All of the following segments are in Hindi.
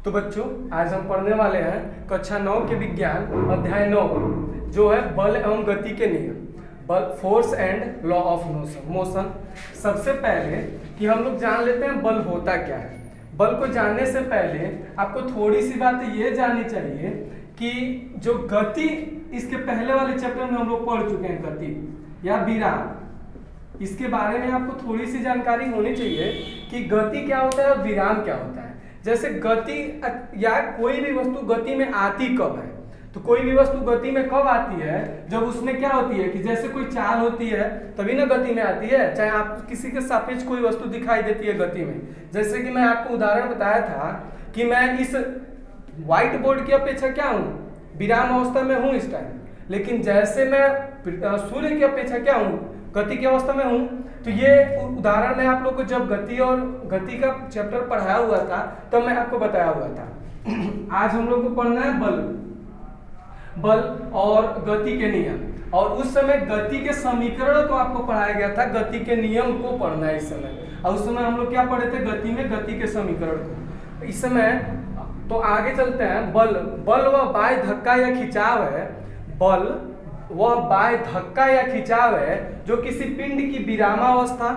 तो बच्चों आज हम पढ़ने वाले हैं कक्षा 9 के विज्ञान अध्याय 9 जो है बल एवं गति के नियम, बल, force and law of motion. सबसे पहले कि हम लोग जान लेते हैं बल होता क्या है। बल को जानने से पहले आपको थोड़ी सी बात ये जाननी चाहिए कि जो गति, इसके पहले वाले चैप्टर में हम लोग पढ़ चुके हैं गति या विराम, इसके बारे में आपको थोड़ी सी जानकारी होनी चाहिए कि गति क्या होता है और विराम क्या होता है। जैसे गति या कोई भी वस्तु गति में आती कब है, तो कोई भी वस्तु गति में कब आती है जब उसमें क्या होती है कि जैसे कोई चाल होती है तभी ना गति में आती है। चाहे आप किसी के सापेक्ष कोई वस्तु दिखाई देती है गति में, जैसे कि मैं आपको उदाहरण बताया था कि मैं इस व्हाइट बोर्ड की अपेक्षा क्या हूँ, विराम अवस्था में हूँ इस टाइम, लेकिन जैसे मैं सूर्य की अपेक्षा क्या हूँ, गति की अवस्था में हूँ। तो ये उदाहरण मैं आप लोग को जब गति और गति का चैप्टर पढ़ाया हुआ था तब मैं आपको बताया हुआ था। आज हम लोग को पढ़ना है बल और गति के नियम, और उस समय गति के समीकरण को आपको पढ़ाया गया था, गति के नियम को पढ़ना है इस समय। और उस समय हम लोग क्या पढ़े थे, गति में गति के समीकरण को। इस समय तो आगे चलते हैं। बल वह बाह्य धक्का या खिंचाव है, बल वह बाह्य धक्का या खिंचाव है जो किसी पिंड की विरामावस्था,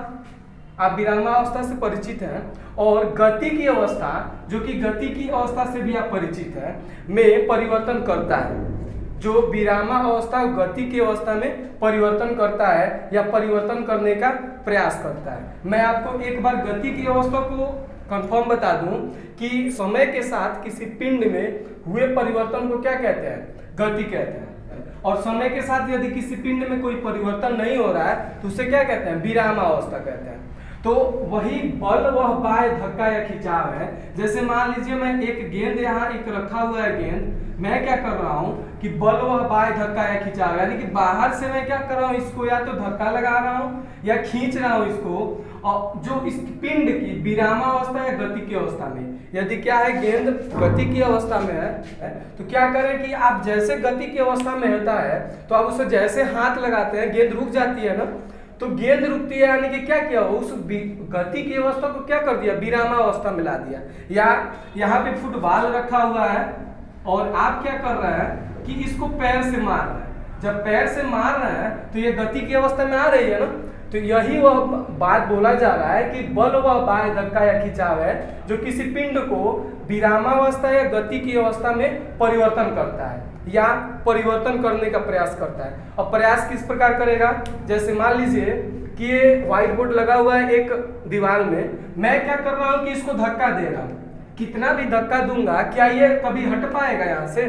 आप विरामावस्था से परिचित हैं, और गति की अवस्था जो कि गति की अवस्था से भी आप परिचित हैं, में परिवर्तन करता है। जो विरामावस्था और गति की अवस्था में परिवर्तन करता है या परिवर्तन करने का प्रयास करता है। मैं आपको एक बार गति की अवस्था को कंफर्म बता दूं कि समय के साथ किसी पिंड में हुए परिवर्तन को क्या कहते हैं, गति कहते हैं। और समय के साथ यदि किसी पिंड में कोई परिवर्तन नहीं हो रहा है तो उसे क्या कहते हैं, विरामावस्था कहते हैं। तो वही बल वह बाह्य धक्का या खिंचाव है। जैसे मान लीजिए मैं एक गेंद यहाँ एक रखा हुआ है गेंद, मैं क्या कर रहा हूँ कि बल वह बाह्य धक्का या खिंचाव, यानी कि बाहर से मैं क्या कर रहा हूँ, इसको या तो धक्का लगा रहा हूँ या खींच रहा हूँ इसको, और जो इस पिंड की विरामावस्था या गति की अवस्था में, यदि क्या है गेंद गति की अवस्था में है तो क्या करें कि आप जैसे गति की अवस्था में होता है तो आप उसे जैसे हाथ लगाते हैं गेंद रुक जाती है ना, तो गेंद रुकती है, यानी कि क्या किया, उस गति की अवस्था को क्या कर दिया, विरामावस्था में ला दिया। या यहाँ पे फुटबॉल रखा हुआ है और आप क्या कर रहे हैं कि इसको पैर से मार रहे हैं। जब पैर से मार रहे हैं तो ये गति की अवस्था में आ रही है ना, तो यही वह बात बोला जा रहा है कि बल वह बाह्य धक्का या खिंचाव है जो किसी पिंड को विरामावस्था या गति की अवस्था में परिवर्तन करता है या परिवर्तन करने का प्रयास करता है। और प्रयास किस प्रकार करेगा, जैसे मान लीजिए कि ये व्हाइट बोर्ड लगा हुआ है एक दीवार में, मैं क्या कर रहा हूँ कि इसको धक्का दे रहा हूँ, कितना भी धक्का दूंगा क्या ये कभी हट पाएगा, यहाँ से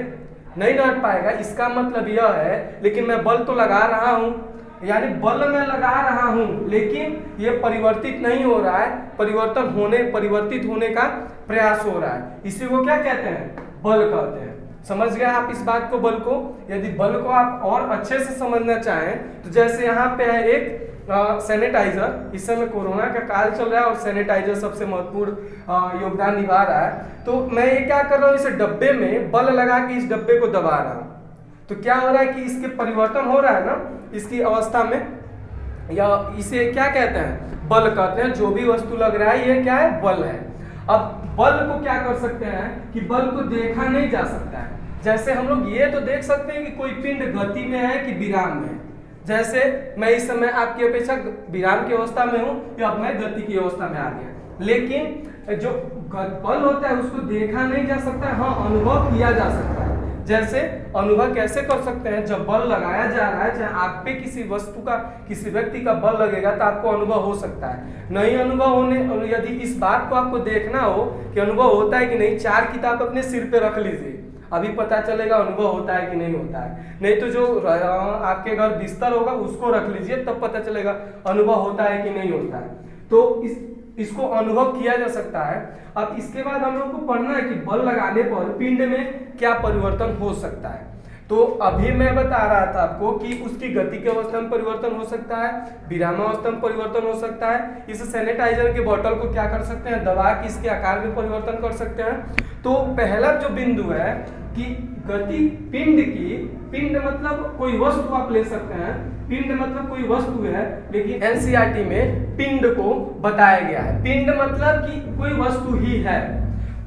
नहीं हट पाएगा। इसका मतलब यह है, लेकिन मैं बल तो लगा रहा हूँ, यानी बल मैं लगा रहा हूं लेकिन ये परिवर्तित नहीं हो रहा है, परिवर्तित होने का प्रयास हो रहा है। इसी को क्या कहते हैं, बल कहते हैं। समझ गए आप इस बात को, बल को। यदि बल को आप और अच्छे से समझना चाहें तो जैसे यहाँ पे है एक सैनिटाइजर, इस समय कोरोना का काल चल रहा है और सैनिटाइजर सबसे महत्वपूर्ण योगदान निभा रहा है। तो मैं ये क्या कर रहा हूँ, इस डब्बे में बल लगा के इस डब्बे को दबा रहा हूँ, तो क्या हो रहा है कि इसके परिवर्तन हो रहा है ना इसकी अवस्था में, या इसे क्या कहते हैं, बल कहते हैं। जो भी वस्तु लग रहा है ये क्या है, बल है। अब बल को क्या कर सकते हैं कि बल को देखा नहीं जा सकता है। जैसे हम लोग ये तो देख सकते हैं कि कोई पिंड गति में है कि विराम में है। जैसे मैं इस समय आपकी अपेक्षा विराम की अवस्था में हूँ या अब मैं गति की अवस्था में आ गया, लेकिन जो बल होता है उसको देखा नहीं जा सकता है, हाँ अनुभव किया जा सकता है। जैसे अनुभव कैसे कर सकते हैं, जब बल लगाया जा रहा है, चाहे आप पे किसी वस्तु का, किसी व्यक्ति का बल लगेगा तो आपको अनुभव हो सकता है। नहीं अनुभव होने, यदि इस बात को आपको देखना हो कि अनुभव होता है कि नहीं, 4 किताब अपने सिर पे रख लीजिए, अभी पता चलेगा अनुभव होता है कि नहीं होता है। नहीं तो जो आपके घर बिस्तर होगा उसको रख लीजिए, तब पता चलेगा अनुभव होता है कि नहीं होता है। तो इसको अनुभव किया जा सकता है। अब इसके बाद हम लोग को पढ़ना है कि बल लगाने पर पिंड में क्या परिवर्तन हो सकता है। तो अभी मैं बता रहा था आपको कि उसकी गति की अवस्था में परिवर्तन हो सकता है, विरामावस्था में परिवर्तन हो सकता है। इस सैनिटाइजर के बोतल को क्या कर सकते हैं, दबा के इसके आकार में परिवर्तन कर सकते हैं। तो पहला जो बिंदु है कि गति पिंड की, पिंड मतलब कोई वस्तु आप ले सकते हैं, पिंड मतलब कोई वस्तु है, लेकिन एनसीईआरटी में पिंड को बताया गया है। पिंड मतलब कि कोई वस्तु ही है।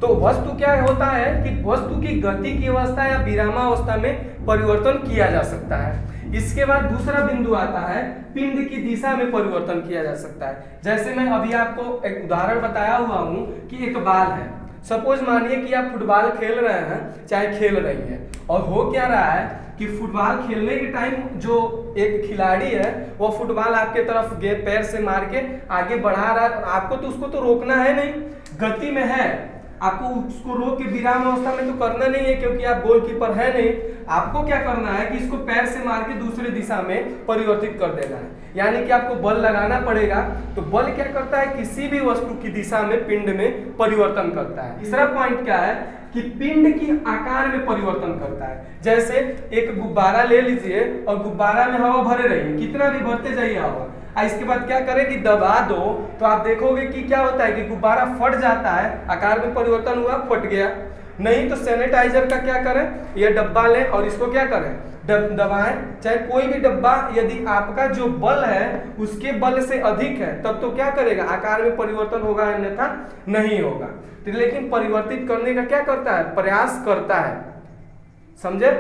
तो वस्तु क्या होता है कि वस्तु की गति की अवस्था या विरामावस्था में परिवर्तन किया जा सकता है। इसके बाद दूसरा बिंदु आता है पिंड की दिशा में परिवर्तन किया जा सकता है। जैसे मैं अभी आपको एक उदाहरण बताया हुआ हूं कि एक बाल है, सपोज मानिए कि आप फुटबॉल खेल रहे हैं चाहे खेल रही हैं, और हो क्या रहा है कि फुटबॉल खेलने के टाइम जो एक खिलाड़ी है वो फुटबॉल आपके तरफ पैर से मार के आगे बढ़ा रहा है, आपको तो उसको तो रोकना है नहीं, गति में है, आपको उसको रोक के विराम अवस्था में तो करना नहीं है क्योंकि आप गोलकीपर है नहीं। आपको क्या करना है कि इसको पैर से मार के दूसरे दिशा में परिवर्तित कर देना है, यानी कि आपको बल लगाना पड़ेगा। तो बल क्या करता है, किसी भी वस्तु की दिशा में पिंड में परिवर्तन करता है। तीसरा पॉइंट क्या है कि पिंड की आकार में परिवर्तन करता है। जैसे एक गुब्बारा ले लीजिए और गुब्बारा में हवा भरे रहिए, कितना भी भरते जाइए हवा, इसके बाद क्या करें कि दबा दो तो आप देखोगे कि क्या होता है कि गुब्बारा फट जाता है, आकार में परिवर्तन हुआ, फट गया। नहीं तो सैनिटाइजर का क्या करें, ये डब्बा लें और इसको क्या करें, दबाएं, चाहे कोई भी डब्बा, यदि आपका जो बल है उसके बल से अधिक है तब तो क्या करेगा, आकार में परिवर्तन होगा, अन्यथा नहीं होगा। तो लेकिन परिवर्तित करने का क्या करता है, प्रयास करता है, समझे।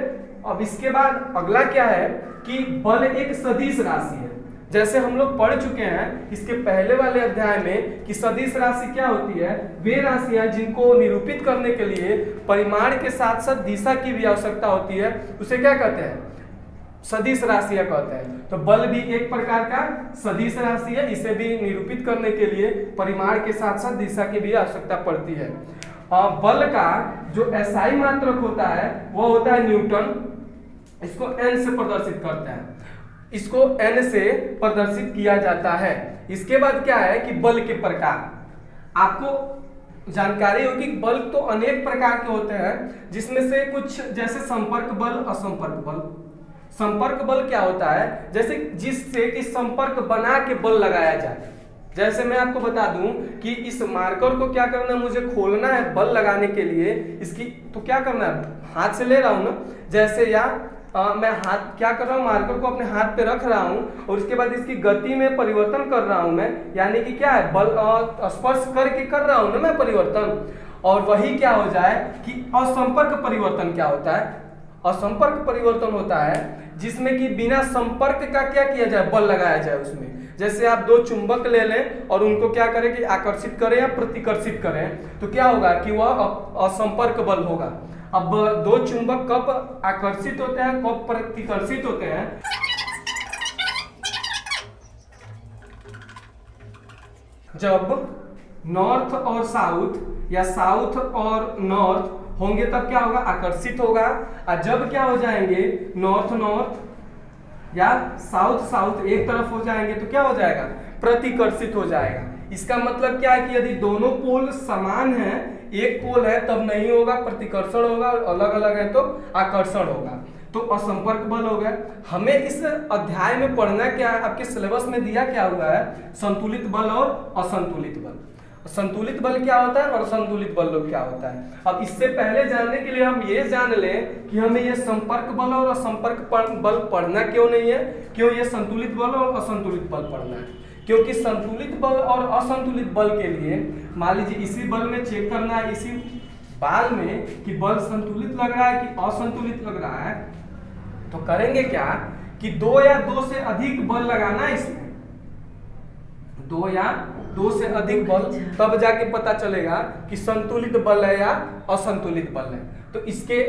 अब इसके बाद अगला क्या है कि बल एक सदिश राशि है। जैसे हम लोग पढ़ चुके हैं इसके पहले वाले अध्याय में कि सदिश राशि क्या होती है, वे राशियां जिनको निरूपित करने के लिए परिमाण के साथ साथ दिशा की भी आवश्यकता होती है, उसे क्या कहते हैं, सदिश राशियां कहते हैं। तो बल भी एक प्रकार का सदिश राशि है, इसे भी निरूपित करने के लिए परिमाण के साथ साथ दिशा की भी आवश्यकता पड़ती है। बल का जो एसआई मात्रक होता है वो होता है न्यूटन, इसको एन से प्रदर्शित करते हैं, इसको n से प्रदर्शित किया जाता है। इसके बाद क्या है कि बल के प्रकार, आपको जानकारी होगी कि बल तो अनेक प्रकार के होते हैं, जिसमें से कुछ जैसे संपर्क बल, असंपर्क बल। संपर्क बल क्या होता है, जैसे जिससे कि संपर्क बना के बल लगाया जाए। जैसे मैं आपको बता दूं कि इस मार्कर को क्या करना है, मुझे खोलना है बल लगाने के लिए, इसकी तो क्या करना है, हाथ से ले रहा हूं ना, जैसे या मैं हाथ क्या कर रहा हूँ, मार्कर को अपने हाथ पे रख रहा हूँ और उसके बाद इसकी गति में परिवर्तन कर रहा हूँ मैं, यानी कि क्या है, बल स्पर्श करके कर रहा हूँ ना मैं परिवर्तन। और वही क्या हो जाए कि असंपर्क परिवर्तन क्या होता है, असंपर्क परिवर्तन होता है जिसमें कि बिना संपर्क का क्या किया जाए, बल लगाया जाए उसमें। जैसे आप दो चुंबक ले लें और उनको क्या करें कि आकर्षित करें या प्रतिकर्षित करें, तो क्या होगा कि वह असंपर्क बल होगा। अब दो चुंबक कब आकर्षित होते हैं, कब प्रतिकर्षित होते हैं, जब नॉर्थ और साउथ या साउथ और नॉर्थ होंगे तब क्या होगा, आकर्षित होगा। और जब क्या हो जाएंगे, नॉर्थ नॉर्थ या साउथ साउथ एक तरफ हो जाएंगे तो क्या हो जाएगा, प्रतिकर्षित हो जाएगा। इसका मतलब क्या है कि यदि दोनों पोल समान हैं, एक पोल है तब नहीं होगा, प्रतिकर्षण होगा, और अलग अलग है तो आकर्षण होगा, तो असंपर्क बल हो गया। हमें इस अध्याय में पढ़ना क्या है, आपके सिलेबस में दिया क्या हुआ है, संतुलित बल और असंतुलित बल। संतुलित बल क्या होता है और असंतुलित बल क्या होता है। अब इससे पहले जानने के लिए हम ये जान लें कि हमें ये संपर्क बल और असंपर्क बल पढ़ना क्यों नहीं है, क्यों ये संतुलित बल और असंतुलित बल पढ़ना है। क्योंकि संतुलित बल और असंतुलित बल के लिए मान लीजिए इसी बल में चेक करना है, इसी बाल में कि बल संतुलित लग रहा है कि असंतुलित लग रहा है, तो करेंगे क्या कि दो या दो से अधिक बल लगाना है इसमें, दो या दो से अधिक बल, तब जाके पता चलेगा कि संतुलित बल है या असंतुलित बल है। तो इसके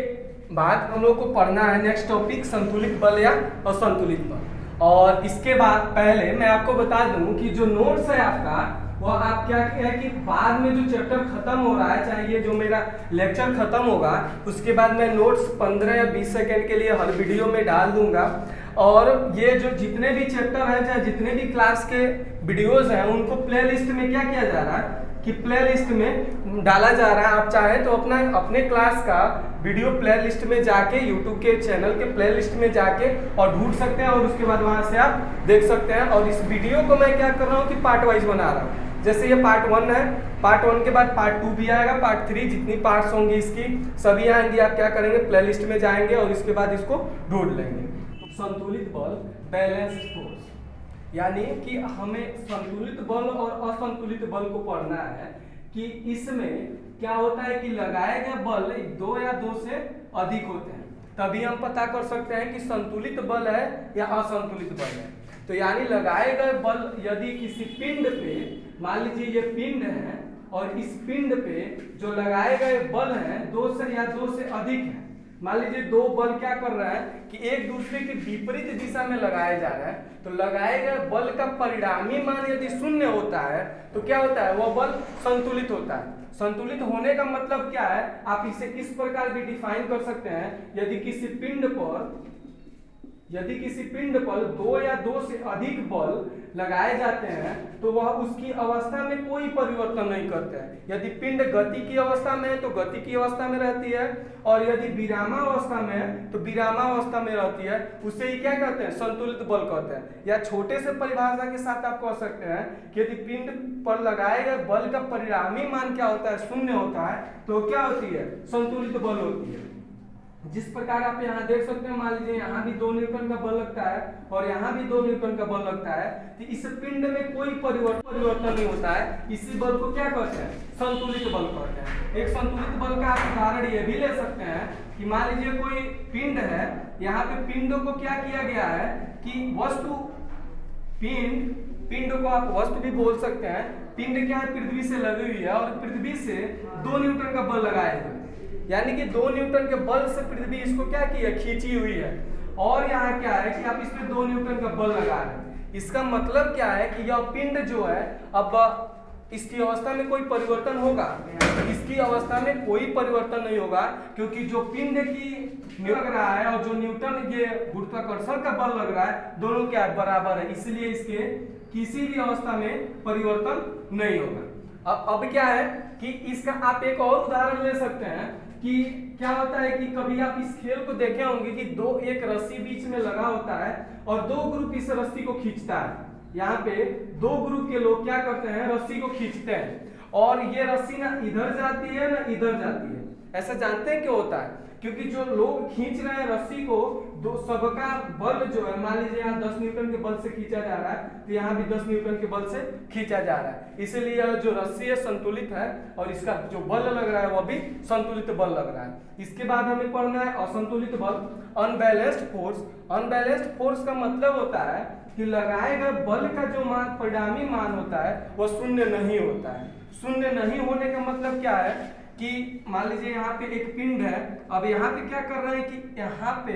बाद हम लोग को पढ़ना है नेक्स्ट टॉपिक, संतुलित बल या असंतुलित बल। और इसके बाद पहले मैं आपको बता दूं कि जो नोट्स है आपका, वो आप क्या है कि बाद में जो चैप्टर खत्म हो रहा है, चाहे ये जो मेरा लेक्चर खत्म होगा उसके बाद मैं नोट्स 15 या 20 सेकंड के लिए हर वीडियो में डाल दूंगा। और ये जो जितने भी चैप्टर हैं, चाहे जितने भी क्लास के वीडियोस हैं, उनको प्लेलिस्ट में क्या किया जा रहा है कि प्लेलिस्ट में डाला जा रहा है। आप चाहे तो अपने क्लास का वीडियो प्लेलिस्ट में जाके, यूट्यूब के चैनल के प्लेलिस्ट में जाके और ढूंढ सकते हैं, और उसके बाद वहां से आप देख सकते हैं। और इस वीडियो को मैं क्या कर रहा हूँ कि पार्ट वाइज बना रहा हूँ। जैसे ये पार्ट 1 है, पार्ट 1 के बाद पार्ट 2 भी आएगा, पार्ट 3, जितनी पार्ट्स होंगी इसकी सभी आएंगी। आप क्या करेंगे, प्लेलिस्ट में जाएंगे और इसके बाद इसको ढूंढ लेंगे। संतुलित बल, बैलेंस्ड फोर्स, यानी कि हमें संतुलित बल और असंतुलित बल को पढ़ना है कि इसमें क्या होता है कि लगाए गए बल 2 या 2 से अधिक होते हैं, तभी हम पता कर सकते हैं कि संतुलित बल है या असंतुलित बल है। तो यानी लगाए गए बल यदि किसी पिंड पे, मान लीजिए ये पिंड है और इस पिंड पे जो लगाए गए बल हैं 2 से या 2 से अधिक है, मान लीजिए 2 बल क्या कर रहा है कि एक दूसरे के विपरीत दिशा में लगाए जा रहा है, तो लगाए गए बल का परिणामी मान यदि शून्य होता है तो क्या होता है, वह बल संतुलित होता है। संतुलित होने का मतलब क्या है, आप इसे इस प्रकार भी डिफाइन कर सकते हैं, यदि किसी पिंड पर 2 या 2 से अधिक बल लगाए जाते हैं तो वह उसकी अवस्था में कोई परिवर्तन नहीं करते हैं। यदि पिंड गति की अवस्था में है तो गति की अवस्था में रहती है, और यदि विरामावस्था में है तो विरामावस्था में रहती है। उसे ही क्या कहते हैं, संतुलित बल कहते हैं। या छोटे से परिभाषा के साथ आप कह सकते हैं कि यदि पिंड पर लगाए गए बल का परिणामी मान क्या होता है, शून्य होता है, तो क्या होती है, संतुलित बल होती है। जिस प्रकार आप यहाँ देख सकते हैं, मान लीजिए यहाँ भी 2 न्यूटन का बल लगता है और यहाँ भी 2 न्यूटन का बल लगता है, तो इस पिंड में कोई परिवर्तन नहीं होता है। इसी बल को क्या कहते हैं, संतुलित बल कहते हैं। एक संतुलित बल का आप उदाहरण ये भी ले सकते हैं कि मान लीजिए कोई पिंड है, यहाँ पे पिंडों को क्या किया गया है कि पिंड को आप वस्तु भी बोल सकते हैं। पिंड क्या है, पृथ्वी से लगी हुई है और पृथ्वी से 2 न्यूटन का बल लगाए हुए, यानी कि 2 न्यूटन के बल से पृथ्वी इसको क्या की है, खींची हुई है। और यहाँ क्या है कि आप इसमें 2 न्यूटन का बल लगा रहे हैं। इसका मतलब क्या है कि यह पिंड जो है, अब इसकी अवस्था में कोई परिवर्तन होगा, इसकी अवस्था में कोई परिवर्तन नहीं होगा, क्योंकि जो पिंड की लग रहा है और जो न्यूटन ये गुरुत्वाकर्षण का बल लग रहा है, दोनों क्या है, बराबर है, इसलिए इसके किसी भी अवस्था में परिवर्तन नहीं होगा। अब क्या है कि इसका आप एक और उदाहरण ले सकते हैं कि क्या होता है कि कभी आप इस खेल को देखे होंगे कि एक रस्सी बीच में लगा होता है और 2 ग्रुप इस रस्सी को खींचता है। यहाँ पे 2 ग्रुप के लोग क्या करते हैं, रस्सी को खींचते हैं और ये रस्सी ना इधर जाती है ना इधर जाती है। ऐसा जानते हैं क्यों होता है, क्योंकि जो लोग खींच रहे हैं रस्सी को, सबका बल जो है, मान लीजिए यहाँ 10 न्यूटन के बल से खींचा जा रहा है, तो यहाँ भी 10 न्यूटन के बल से खींचा जा रहा है। इसीलिए जो रस्सी है संतुलित है और इसका जो बल लग रहा है वह भी संतुलित बल लग रहा है। इसके बाद हमें पढ़ना है असंतुलित बल, अनबैलेंस्ड फोर्स। अनबैलेंस्ड फोर्स का मतलब होता है कि लगाए गए बल का जो मान, परिणामी मान होता है, वह शून्य नहीं होता है। शून्य नहीं होने का मतलब क्या है कि मान लीजिए यहाँ पे एक पिंड है, अब यहाँ पे क्या कर रहे हैं कि यहाँ पे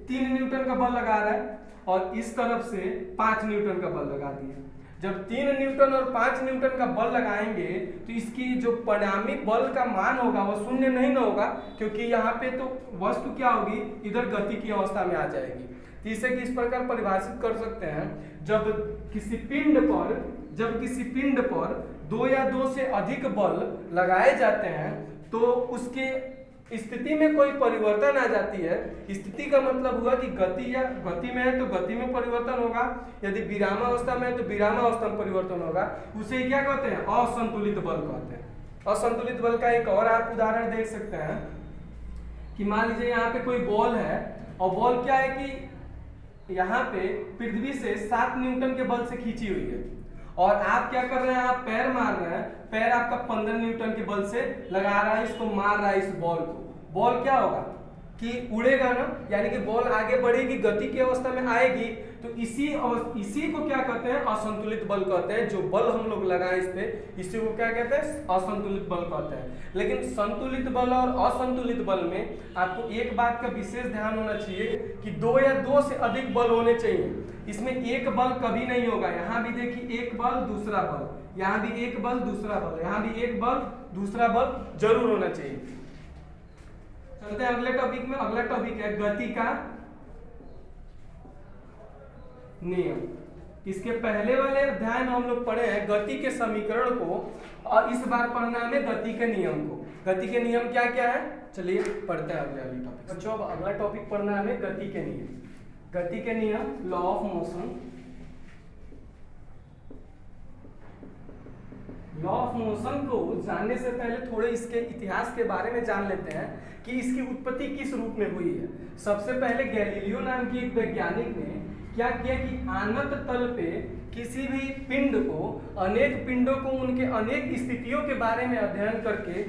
3 न्यूटन का बल लगा रहा है और इस तरफ से 5 न्यूटन का बल लगा दिया। जब 3 न्यूटन और 5 न्यूटन का बल लगाएंगे तो इसकी जो परिणामी बल का मान होगा वह शून्य नहीं ना होगा, क्योंकि यहाँ पे तो वस्तु क्या होगी, इधर गति की अवस्था में आ जाएगी। तो इसे किस प्रकार परिभाषित कर सकते हैं, जब किसी पिंड पर 2 या 2 से अधिक बल लगाए जाते हैं तो उसके स्थिति में कोई परिवर्तन आ जाती है। स्थिति का मतलब हुआ कि गति में है तो गति में परिवर्तन होगा, यदि विरामावस्था में है तो विरामावस्था में परिवर्तन होगा, उसे क्या कहते हैं, असंतुलित बल कहते हैं। असंतुलित बल का एक और आप उदाहरण देख सकते हैं कि मान लीजिए यहाँ पे कोई बॉल है और बॉल क्या है कि यहाँ पे पृथ्वी से 7 न्यूटन के बल से खींची हुई है और आप क्या कर रहे हैं, आप पैर मार रहे हैं, पैर आपका 15 न्यूटन के बल से लगा रहा है, इसको मार रहा है इस बॉल को। बॉल क्या होगा कि उड़ेगा ना, यानी कि बॉल आगे बढ़ेगी, गति की अवस्था में आएगी, तो इसी को क्या कहते हैं, असंतुलित बल कहते हैं। जो बल हम लोग लगाए इस पे, इसी को क्या कहते हैं, असंतुलित बल कहते हैं। लेकिन संतुलित बल और असंतुलित बल में आपको एक बात का विशेष ध्यान होना चाहिए कि 2 या 2 से अधिक बल होने चाहिए। इसमें एक बल कभी नहीं होगा। यहाँ भी देखिए, एक बल दूसरा बल, यहाँ भी एक बल दूसरा बल, यहाँ भी एक बल दूसरा बल जरूर होना चाहिए। चलते हैं अगले टॉपिक में। अगला टॉपिक है गति का नियम। इसके पहले वाले अध्याय में हम लोग पढ़े हैं गति के समीकरण को, और इस बार पढ़ना है गति के नियम को। गति के नियम क्या क्या है, चलिए पढ़ते हैं अगले टॉपिक। बच्चों अब अगला टॉपिक पढ़ना है हमें गति के नियम। गति के नियम, law of motion. Law of motion को जानने से पहले थोड़े इसके इतिहास के बारे में जान लेते हैं कि इसकी उत्पत्ति किस रूप में हुई है। सबसे पहले गैलीलियो नाम की एक वैज्ञानिक ने क्या किया कि आनत तल पे किसी भी पिंड को, अनेक पिंडों को उनके अनेक स्थितियों के बारे में अध्ययन करके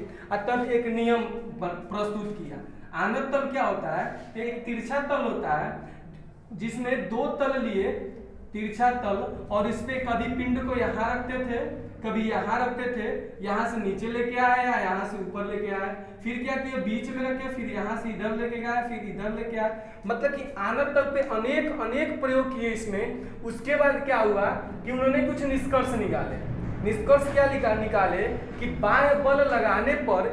तब एक नियम प्रस्तुत किया। आनत तल क्या होता है? एक तिरछा तल होता है जिसमें दो तल लिए, तिरछा तल, और इस पे कभी पिंड को यहाँ रखते थे, कभी यहाँ रखते थे, यहाँ से नीचे लेके आए या यहाँ से ऊपर लेके आए, फिर क्या किया बीच में रखे, फिर यहाँ से इधर लेके गए, फिर इधर लेके आए। मतलब कि आनत तल पे अनेक अनेक प्रयोग किए इसमें। उसके बाद क्या हुआ कि उन्होंने कुछ निष्कर्ष निकाले। निष्कर्ष क्या निकाले कि बाह्य बल लगाने पर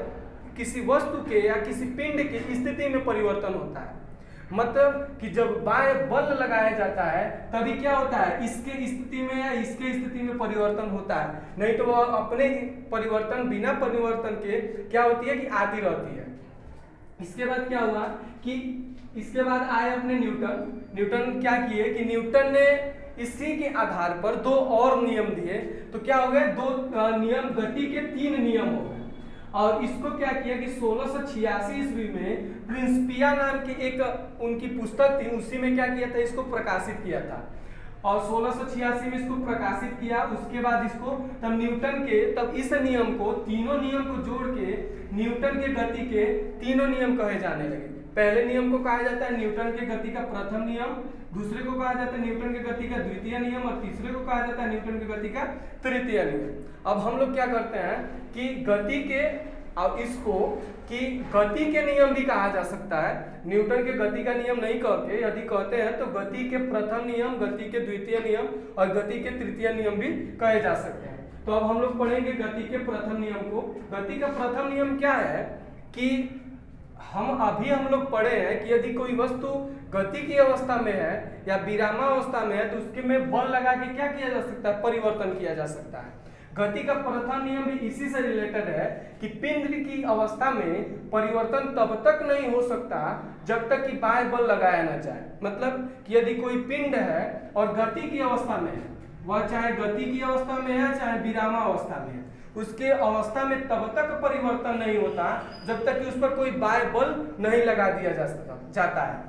किसी वस्तु के या किसी पिंड की स्थिति में परिवर्तन होता है। मतलब कि जब बाह्य बल लगाया जाता है तभी क्या होता है, इसके स्थिति में या इसके स्थिति में परिवर्तन होता है, नहीं तो वह अपने परिवर्तन, बिना परिवर्तन के क्या होती है कि आती रहती है। इसके बाद क्या हुआ कि इसके बाद आए अपने न्यूटन। न्यूटन क्या किए कि न्यूटन ने इसी के आधार पर दो और नियम दिए। तो क्या हो गए, दो नियम, गति के 3 नियम हो गए। और इसको क्या किया कि 1686 ईस्वी में प्रिंसिपिया नाम की एक उनकी पुस्तक थी, उसी में क्या किया था, इसको प्रकाशित किया था। और 1686 में इसको प्रकाशित किया। उसके बाद इसको तब न्यूटन के, तब इस नियम को, तीनों नियम को जोड़ के न्यूटन के गति के तीनों नियम कहे जाने लगे। पहले नियम को कहा जाता है न्यूटन के गति का प्रथम नियम, दूसरे को कहा जाता है न्यूटन के गति का द्वितीय नियम, और तीसरे को कहा जाता है न्यूटन के गति का तृतीय नियम। अब हम लोग क्या करते हैं कि गति के, अब इसको कि गति के नियम भी कहा जा सकता है। न्यूटन के गति का नियम नहीं कहते, यदि कहते हैं तो गति के प्रथम नियम, गति के द्वितीय नियम और गति के तृतीय नियम भी कहे जा सकते हैं। तो अब हम लोग पढ़ेंगे गति के प्रथम नियम को। गति का प्रथम नियम क्या है कि हम लोग पढ़े हैं कि यदि कोई वस्तु गति की अवस्था में है या विरामावस्था में है तो उसके में बल लगा के क्या किया जा सकता है, परिवर्तन किया जा सकता है। गति का प्रथम नियम भी इसी से रिलेटेड है कि पिंड की अवस्था में परिवर्तन तब तक नहीं हो सकता जब तक कि बाह्य बल लगाया ना जाए। मतलब कि यदि कोई पिंड है और गति की अवस्था में है, वह चाहे गति की अवस्था में है चाहे विरामावस्था में है, उसके अवस्था में तब तक परिवर्तन नहीं होता जब तक कि उस पर कोई बाह्य बल नहीं लगा दिया जाता है।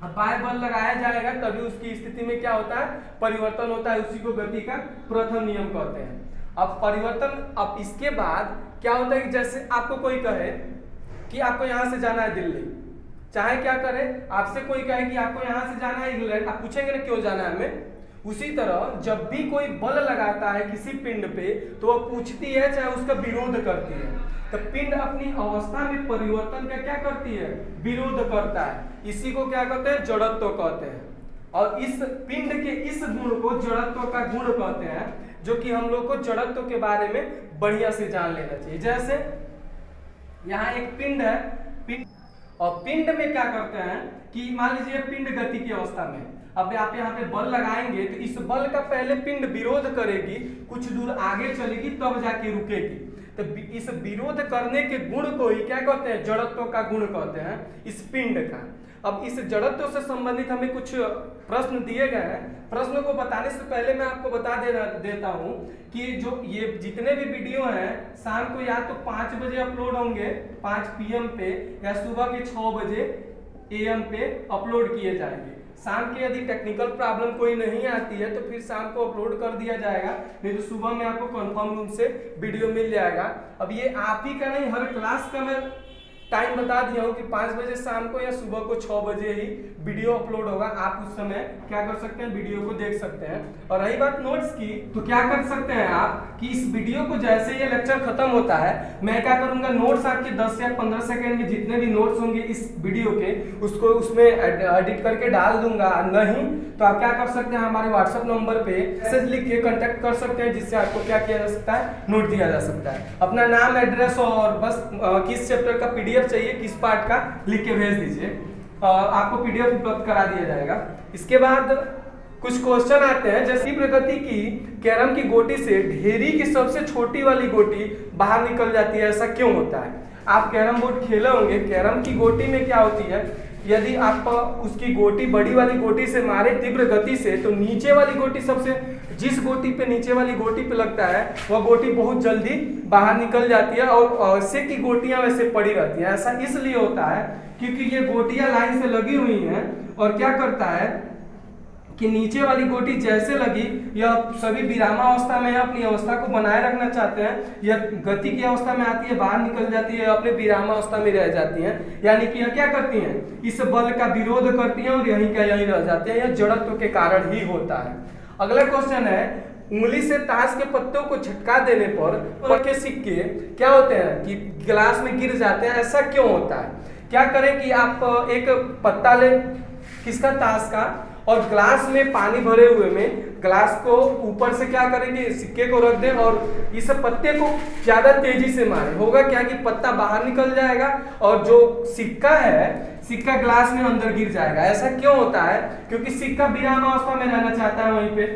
अब बाह्य बल लगाया जाएगा तभी उसकी स्थिति में क्या होता है, परिवर्तन होता है। उसी को गति का प्रथम नियम कहते हैं। अब परिवर्तन, अब इसके बाद क्या होता है कि जैसे आपको कोई कहे कि आपको यहाँ से जाना है दिल्ली, चाहे क्या करे, आपसे कोई कहे कि आपको यहाँ से जाना है इंग्लैंड, आप पूछेंगे ना क्यों जाना है हमें। उसी तरह जब भी कोई बल लगाता है किसी पिंड पे तो वह पूछती है, चाहे उसका विरोध करती है। तो पिंड अपनी अवस्था में परिवर्तन का क्या करती है, विरोध करता है। इसी को क्या कहते हैं, जड़त्व कहते हैं। और इस पिंड के इस गुण को जड़त्व का गुण कहते हैं, जो कि हम लोग को जड़त्व के बारे में बढ़िया से जान लेना चाहिए। जैसे यहाँ एक पिंड है, और पिंड में क्या करते हैं कि मान लीजिए पिंड गति की अवस्था में, अब आप यहाँ पे बल लगाएंगे तो इस बल का पहले पिंड विरोध करेगी, कुछ दूर आगे चलेगी तब जाके रुकेगी। तो इस विरोध करने के गुण को ही क्या कहते हैं, जड़त्व का गुण कहते हैं इस पिंड का। अब इस जड़त्व से संबंधित हमें कुछ प्रश्न दिए गए हैं। प्रश्न को बताने से पहले मैं आपको बता देता हूं कि जो ये जितने भी वीडियो हैं शाम को या तो 5 बजे अपलोड होंगे 5 PM पे, या सुबह के 6 बजे AM पे अपलोड किए जाएंगे। शाम के यदि टेक्निकल प्रॉब्लम कोई नहीं आती है तो फिर शाम को अपलोड कर दिया जाएगा, नहीं तो सुबह में आपको कंफर्म रूम से वीडियो मिल जाएगा। अब ये आप ही का नहीं, हर क्लास का मैं टाइम बता दिया हूँ कि 5 बजे शाम को या सुबह को 6 बजे ही वीडियो अपलोड होगा। आप उस समय क्या कर सकते हैं, वीडियो को देख सकते हैं। और रही बात नोट्स की, तो क्या कर सकते हैं आप कि इस वीडियो को जैसे ये लेक्चर खत्म होता है मैं क्या करूंगा, नोट्स आपके 10 या 15 सेकंड में जितने भी नोट्स होंगे इस वीडियो के उसको उसमें एडिट करके डाल दूंगा। नहीं तो आप क्या कर सकते हैं, हमारे व्हाट्सएप नंबर पे मैसेज लिख के कांटेक्ट कर सकते हैं, जिससे आपको क्या किया जा सकता है, नोट दिया जा सकता है। अपना नाम, एड्रेस और बस किस चैप्टर का PDF चाहिए, किस पार्ट का, लिख के भेज दीजिए, आपको PDF उपलब्ध करा दिया जाएगा। इसके बाद कुछ क्वेश्चन आते हैं, जैसे प्रगति की कैरम की गोटी से ढेरी की सबसे छोटी वाली गोटी बाहर निकल जाती है, ऐसा क्यों होता है। आप कैरम बोर्ड खेले होंगे, कैरम की गोटी में क्या होती है यदि आप उसकी गोटी बड़ी वाली गोटी से मारे तीव्र गति से, तो नीचे वाली गोटी जिस गोटी पे नीचे वाली गोटी पे लगता है वह गोटी बहुत जल्दी बाहर निकल जाती है और वैसे की गोटियां वैसे पड़ी रहती हैं। ऐसा इसलिए होता है क्योंकि ये गोटियां लाइन से लगी हुई हैं और क्या करता है कि नीचे वाली गोटी जैसे लगी, यह सभी विरामावस्था में अपनी अवस्था को बनाए रखना चाहते हैं, यह गति की अवस्था में आती है, बाहर निकल जाती है, अपने विरामावस्था में रह जाती हैं, यानी कि यह क्या करती हैं, इस बल का विरोध करती हैं और यहीं का यहीं रह जाते हैं। यह जड़त्व के कारण ही होता है। अगला क्वेश्चन है, उंगली से ताश के पत्तों को झटका देने पर के सिक्के क्या होते हैं कि गिलास में गिर जाते हैं, ऐसा क्यों होता है? क्या करें कि आप एक पत्ता ले, किसका, ताश का, और ग्लास में पानी भरे हुए में ग्लास को ऊपर से क्या करेंगे, सिक्के को रख दें और इस पत्ते को ज्यादा तेजी से मारे। होगा क्या कि पत्ता बाहर निकल जाएगा और जो सिक्का है, सिक्का ग्लास में अंदर गिर जाएगा। ऐसा क्यों होता है? क्योंकि सिक्का विरामावस्था में रहना चाहता है वहीं पे,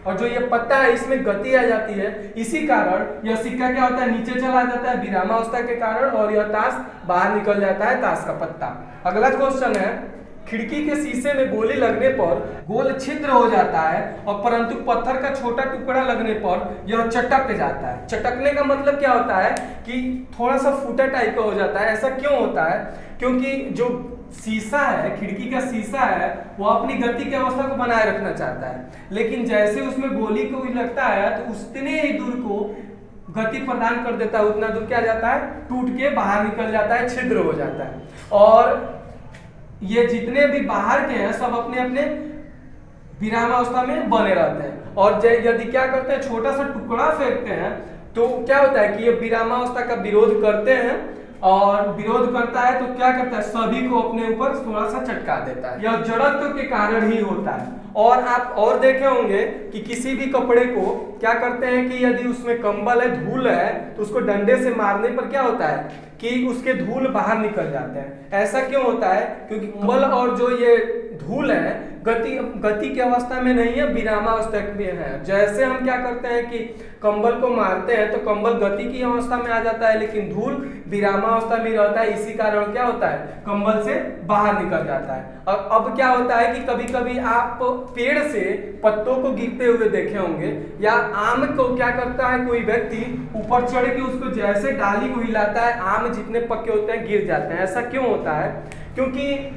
और जो ये पत्ता है इसमें गति आ जाती है, इसी कारण यह सिक्का क्या होता है, नीचे चला जाता है विरामावस्था के कारण और यह ताश बाहर निकल जाता है, ताश का पत्ता। अगला क्वेश्चन है, खिड़की के शीशे में गोली लगने पर गोल छिद्र हो जाता है और परंतु पत्थर का छोटा टुकड़ा लगने पर यह चटक जाता है। चटकने का मतलब क्या होता है कि थोड़ा सा फूटा टाइप का हो जाता है। ऐसा क्यों होता है? क्योंकि जो शीशा है, खिड़की का शीशा है, वो अपनी गति की अवस्था को बनाए रखना चाहता है, लेकिन जैसे उसमें गोली को लगता है तो उतने ही दूर को गति प्रदान कर देता है, उतना दूर क्या जाता है, टूट के बाहर निकल जाता है, छिद्र हो जाता है। और ये जितने भी बाहर के हैं सब अपने अपने विरामावस्था में बने रहते हैं, और यदि क्या करते हैं, छोटा सा टुकड़ा फेंकते हैं तो क्या होता है कि ये विरामावस्था का विरोध करते हैं, और विरोध करता है तो क्या करता है, सभी को अपने ऊपर थोड़ा सा चटका देता है। यह जड़त्व के कारण ही होता है। और आप और देखे होंगे कि किसी भी कपड़े को क्या करते हैं कि यदि उसमें कंबल है, धूल है, तो उसको डंडे से मारने पर क्या होता है कि उसके धूल बाहर निकल जाते हैं। ऐसा क्यों होता है? क्योंकि कंबल और जो ये धूल है गति की अवस्था में नहीं है, विरामावस्था में है। जैसे हम क्या करते हैं कि कंबल को मारते हैं तो कंबल गति की अवस्था में आ जाता है, लेकिन धूल विरामावस्था में रहता है, इसी कारण क्या होता है, कंबल से बाहर निकल जाता है। और अब क्या होता है कि कभी कभी आप पेड़ से पत्तों को गिरते हुए देखे होंगे, या आम को क्या करता है कोई व्यक्ति ऊपर चढ़ के उसको जैसे डाली को हिलाता है, आम जितने पक्के होते हैं गिर जाते हैं। ऐसा क्यों होता है? क्योंकि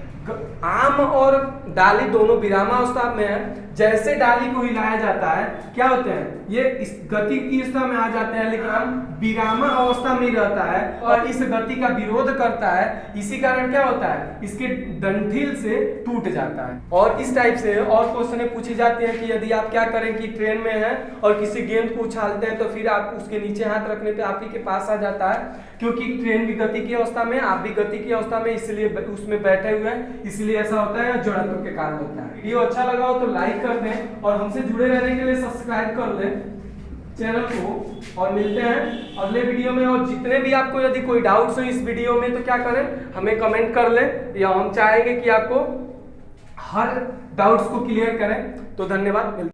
आम और डाली दोनों विरामावस्था में है, जैसे डाली को हिलाया जाता है क्या होते हैं, ये इस गति की अवस्था में आ जाते हैं, लेकिन आम विरामा अवस्था में रहता है और इस गति का विरोध करता है, इसी कारण क्या होता है, इसके डंठल से टूट जाता है। और इस टाइप से और क्वेश्चन पूछी जाती है कि यदि आप क्या करें कि ट्रेन में हैं और किसी गेंद को उछालते हैं तो फिर आप उसके नीचे हाथ रखने पे आप ही के पास आ जाता है, क्योंकि ट्रेन भी गति की अवस्था में, आप भी गति की अवस्था में, इसलिए उसमें बैठे हुए हैं, इसलिए ऐसा होता है, जड़त्व के कारण होता है। वीडियो अच्छा लगा हो तो लाइक कर दें और हमसे जुड़े रहने के लिए सब्सक्राइब कर लें चैनल को, और मिलते हैं अगले वीडियो में। और जितने भी आपको यदि कोई डाउट्स हो इस वीडियो में तो क्या करें, हमें कमेंट कर लें, या हम चाहेंगे कि आपको हर डाउट्स को क्लियर करें। तो धन्यवाद।